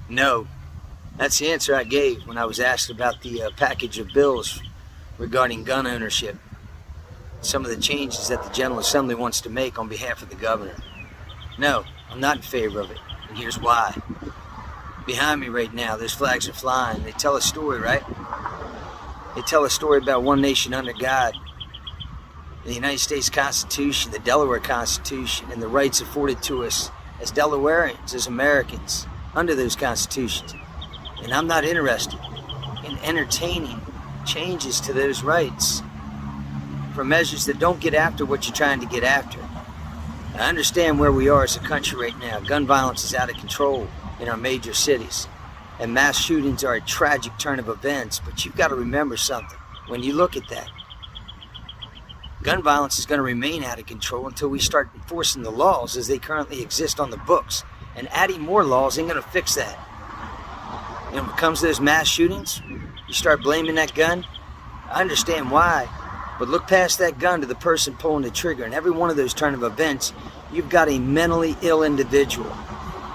No. That's the answer I gave when I was asked about the package of bills regarding gun ownership. Some of the changes that the General Assembly wants to make on behalf of the governor. No, I'm not in favor of it, and here's why. Behind me right now, those flags are flying. They tell a story, right? They tell a story about one nation under God. The United States Constitution, the Delaware Constitution, and the rights afforded to us as Delawareans, as Americans, under those constitutions. And I'm not interested in entertaining changes to those rights for measures that don't get after what you're trying to get after. I understand where we are as a country right now. Gun violence is out of control in our major cities, and mass shootings are a tragic turn of events, but you've got to remember something when you look at that. Gun violence is going to remain out of control until we start enforcing the laws as they currently exist on the books, and adding more laws ain't going to fix that. And when it comes to those mass shootings, you start blaming that gun. I understand why, but look past that gun to the person pulling the trigger. In every one of those turn of events, you've got a mentally ill individual,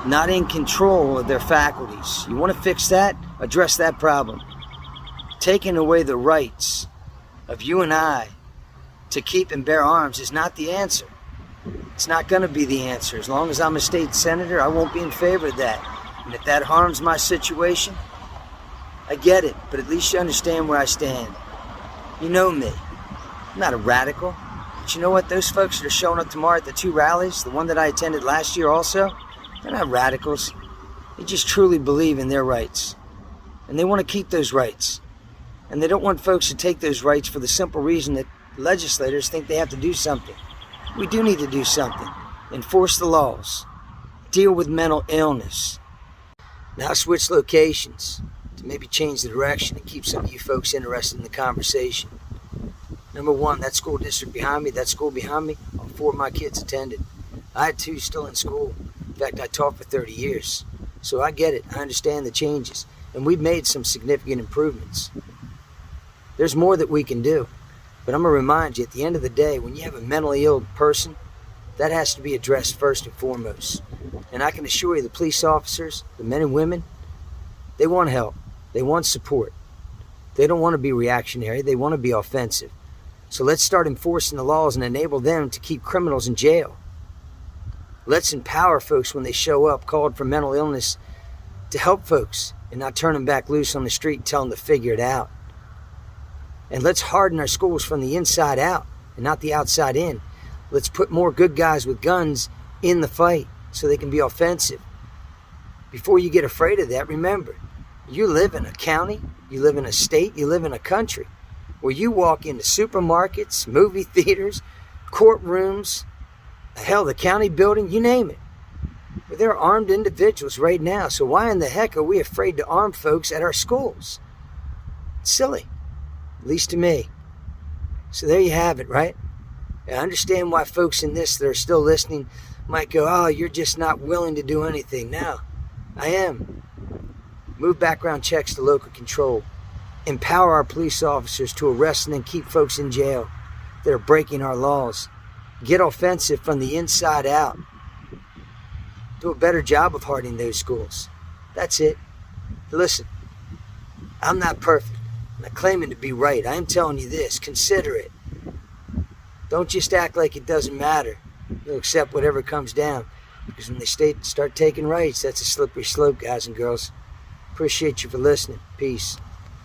not in control of their faculties. You want to fix that? Address that problem. Taking away the rights of you and I to keep and bear arms is not the answer. It's not going to be the answer. As long as I'm a state senator, I won't be in favor of that. And if that harms my situation, I get it, but at least you understand where I stand. You know me. I'm not a radical. But you know what? Those folks that are showing up tomorrow at the 2 rallies, the one that I attended last year also, they're not radicals. They just truly believe in their rights. And they want to keep those rights. And they don't want folks to take those rights for the simple reason that legislators think they have to do something. We do need to do something. Enforce the laws. Deal with mental illness. Now switch locations to maybe change the direction and keep some of you folks interested in the conversation. Number 1, that school district behind me, that school behind me, all 4 of my kids attended. I had 2 still in school. In fact, I taught for 30 years. So I get it. I understand the changes. And we've made some significant improvements. There's more that we can do. But I'm going to remind you, at the end of the day, when you have a mentally ill person, that has to be addressed first and foremost. And I can assure you, the police officers, the men and women, they want help. They want support. They don't want to be reactionary. They want to be offensive. So let's start enforcing the laws and enable them to keep criminals in jail. Let's empower folks when they show up called for mental illness to help folks and not turn them back loose on the street and tell them to figure it out. And let's harden our schools from the inside out and not the outside in. Let's put more good guys with guns in the fight so they can be offensive. Before you get afraid of that, remember, you live in a county, you live in a state, you live in a country where you walk into supermarkets, movie theaters, courtrooms, hell, the county building, you name it. But there are armed individuals right now, so why in the heck are we afraid to arm folks at our schools? It's silly, at least to me. So there you have it, right? I understand why folks in this that are still listening might go, oh, you're just not willing to do anything. No, I am. Move background checks to local control. Empower our police officers to arrest and then keep folks in jail that are breaking our laws. Get offensive from the inside out. Do a better job of hardening those schools. That's it. Listen, I'm not perfect. I'm not claiming to be right. I am telling you this. Consider it. Don't just act like it doesn't matter. You'll accept whatever comes down. Because when they start taking rights, that's a slippery slope, guys and girls. Appreciate you for listening. Peace.